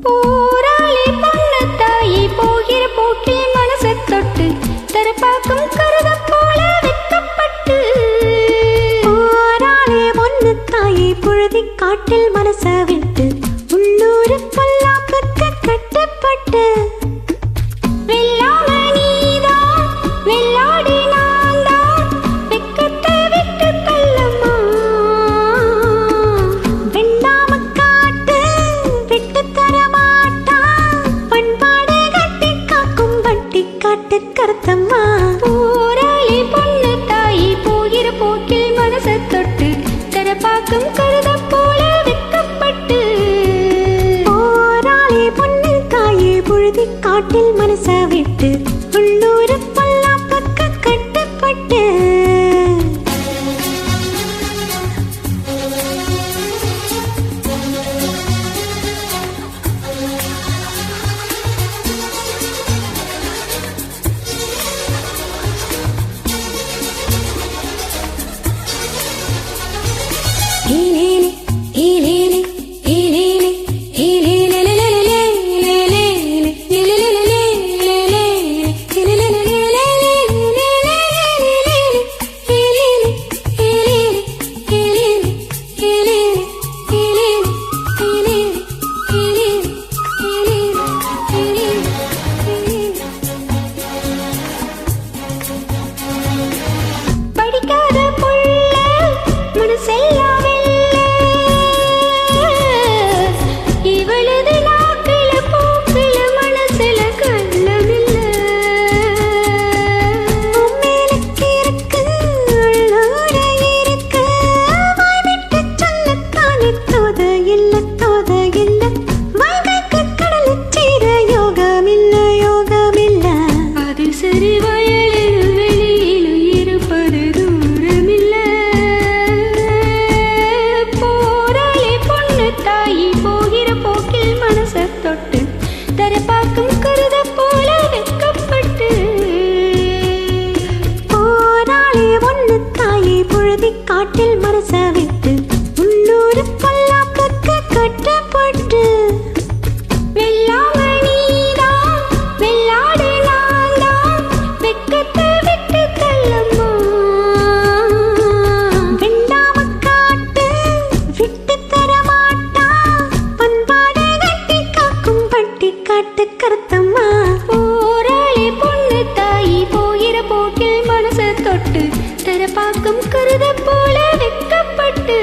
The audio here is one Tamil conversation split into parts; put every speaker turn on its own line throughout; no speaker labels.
போராளி பொண்ணு தாயி போகிற போக்கில் மனசை தொட்டு தரப்பாக்கும் கருத போல வெக்கப்பட்டு
போராளி பொண்ணு தாயி புழுதி காட்டில் மனசை விட்டு உள்ளூர் பொல்லாப்புக்கு கட்டப்பட்டு
போராளி பொண்ணு தாயி போகிற போக்கில் மனசை தொட்டு தரப்பாக்கும் கருத போல வெக்கப்பட்டு
போராளி பொண்ணு தாயி புழுதி காட்டில் மனசை விட்டு உள்ளூர் பொல்லாப்புக்கு கட்டப்பட்டு தரப்பாக்கும் கருத போல வெக்கப்பட்டு போராளி பொண்ணு தாயி புழுதி காட்டில் மனசை விட்டு உள்ளூர் பொல்லாப்புக்கு கட்டப்பட்டு
வெள்ளாம நீதான் வெள்ளாடு நான்தான் வெக்கத்தை விட்டு தள்ளம்மா
வெண்டாம காட்டு விட்டு தரமாட்டா பண்பாடு கட்டி காக்கும் பட்டி காட்டு கருத்தம்மா
போராளி பொண்ணு தாயி போகிற போக்கில் மனசை தொட்டு தரப்பாக்கும் கருத போல வெக்கப்பட்டு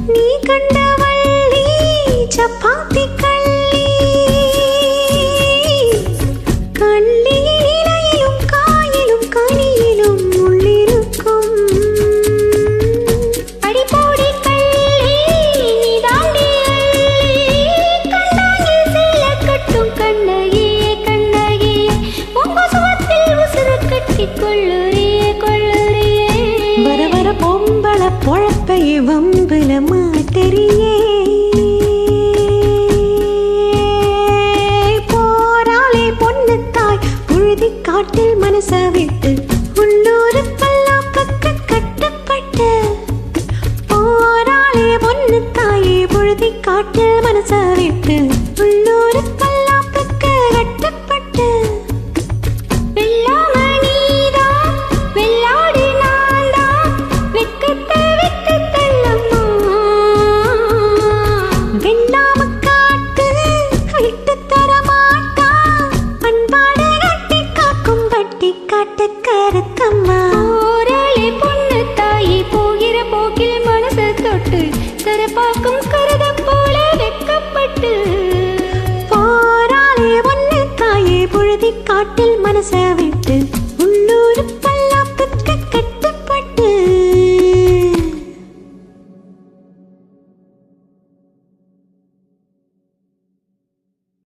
நீ கண்ட வள்ளி சப்பாத்தி கள்ளி கள்ளியிலும் காயிலும் கனியிலும் உள்ளிருக்கும்
அடிப்போடி கள்ளி நீ தாண்டி கண்ணாங்கி சேல கட்டும் கண்ணகியே கண்ணகியே உங்க சுவத்தில் உசுர கட்டி கொள்ளுறியே கொள்ளுறியே
வர வர பொம்பள பொழப்பை வம்புல மாட்டறியே போராளி பொண்ணு தாய் புழுதி காட்டில் மனசை விட்டு உள்ளூர் பொல்லாப்புக்கு கட்டப்பட்டு போராளி பொண்ணு தாய் புழுதி காட்டில் மனசை விட்டு உள்ளூர் பொல்லாப்புக்கு கட்டப்பட்டு
வெள்ளாம நீதான் வெள்ளாடு நான்தான் வெக்கத்தை விட்டு தள்ளம்மா
வெண்டாம காட்டு விட்டு தரமாட்டா பண்பாடு கட்டி காக்கும் பட்டி காட்டு கருத்தம்மா
போராளி பொண்ணு தாயி போகிற போக்கில் மனசை தொட்டு தரப்பாக்கும் கருத போல வெக்கப்பட்டு
போராளி பொண்ணு தாயே புழுதி காட்டில் மனசை விட்டு